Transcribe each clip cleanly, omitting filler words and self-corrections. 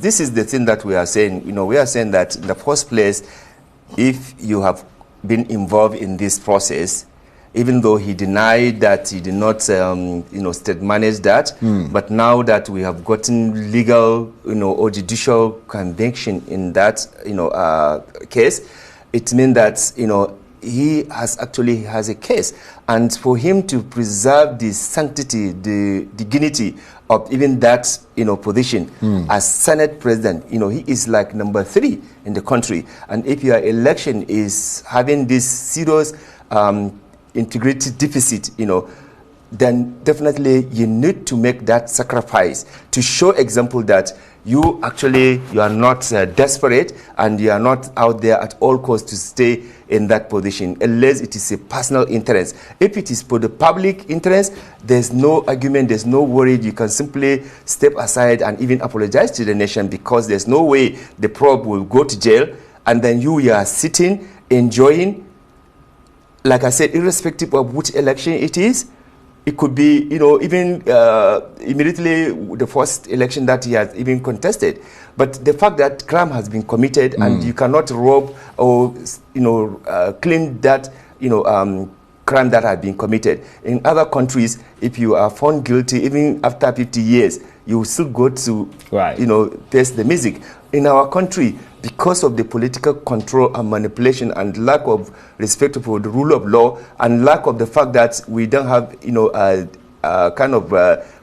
This is the thing that we are saying. We are saying that in the first place, if you have been involved in this process, even though he denied that he did not, state manage that, but now that we have gotten legal, or judicial conviction in that, case, it means that, he has a case. And for him to preserve the sanctity, the dignity of even that, position as Senate President, he is like number 3 in the country. And if your election is having this serious integrity deficit, then definitely you need to make that sacrifice to show example that you are not desperate and you are not out there at all costs to stay in that position unless it is a personal interest. If it is for the public interest, there's no argument, there's no worry. You can simply step aside and even apologize to the nation, because there's no way the probe will go to jail and then you are sitting enjoying. Like I said, irrespective of which election it is, it could be, even immediately the first election that he has even contested. But the fact that crime has been committed and you cannot rob or, claim that, crime that has been committed. In other countries, if you are found guilty, even after 50 years, you will still go to, face the music. In our country, because of the political control and manipulation and lack of respect for the rule of law and lack of the fact that we don't have,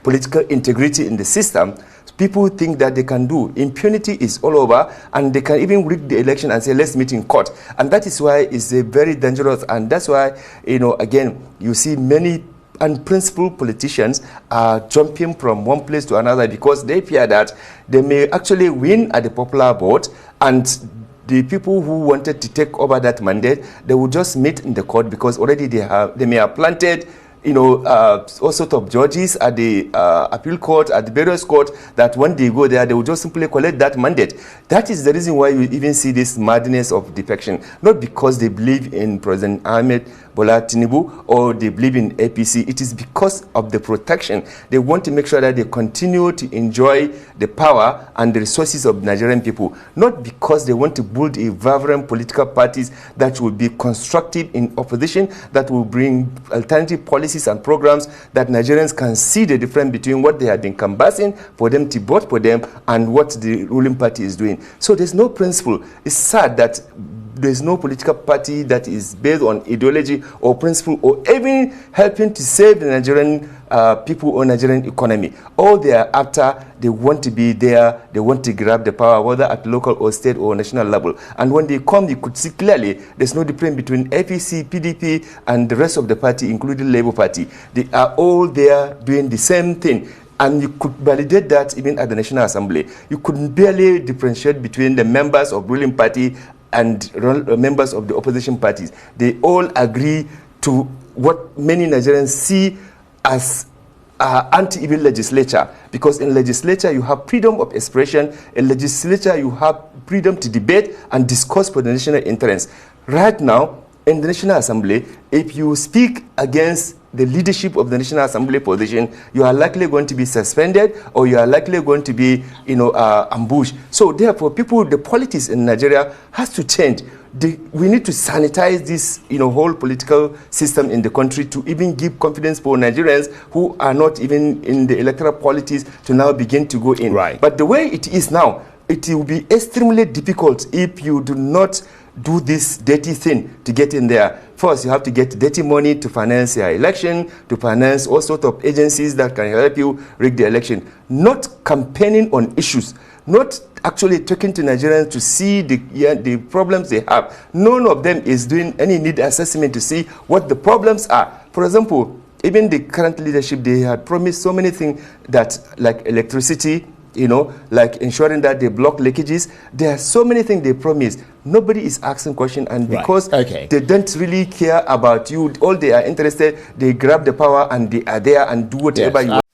political integrity in the system, people think that they can do. Impunity is all over, and they can even rig the election and say, let's meet in court. And that is why it's a very dangerous, and that's why, again, you see many unprincipled politicians are jumping from one place to another because they fear that they may actually win at the popular vote, and the people who wanted to take over that mandate, they will just meet in the court because already they may have planted all sorts of judges at the appeal court, at the various court, that when they go there, they will just simply collect that mandate. That is the reason why you even see this madness of defection. Not because they believe in President Ahmed Bola Tinubu or they believe in APC. It is because of the protection. They want to make sure that they continue to enjoy the power and the resources of Nigerian people. Not because they want to build a vibrant political parties that will be constructive in opposition, that will bring alternative policies and programs that Nigerians can see the difference between what they have been canvassing for them to vote for them and what the ruling party is doing. So there's no principle. It's sad that there's no political party that is based on ideology or principle or even helping to save the Nigerian people or Nigerian economy. All they are after, they want to be there, they want to grab the power, whether at local or state or national level. And when they come, you could see clearly there's no difference between APC, PDP, and the rest of the party, including Labour Party. They are all there doing the same thing. And you could validate that even at the National Assembly. You could barely differentiate between the members of ruling party and members of the opposition parties. They all agree to what many Nigerians see as anti-evil legislature, because in legislature you have freedom of expression, in legislature you have freedom to debate and discuss for the national interest. Right now, in the National Assembly, if you speak against the leadership of the National Assembly position, you are likely going to be suspended or you are likely going to be, ambushed. So therefore, the politics in Nigeria has to change. We need to sanitize this, whole political system in the country to even give confidence for Nigerians who are not even in the electoral politics to now begin to go in. Right. But the way it is now, it will be extremely difficult if you do not do this dirty thing to get in there. First, you have to get dirty money to finance your election, to finance all sorts of agencies that can help you rig the election. Not campaigning on issues, not actually talking to Nigerians to see the problems they have. None of them is doing any need assessment to see what the problems are. For example, even the current leadership, they had promised so many things that, like electricity, like ensuring that they block leakages. There are so many things they promise. Nobody is asking questions, and because they don't really care about you, all they are interested, they grab the power and they are there and do whatever you want.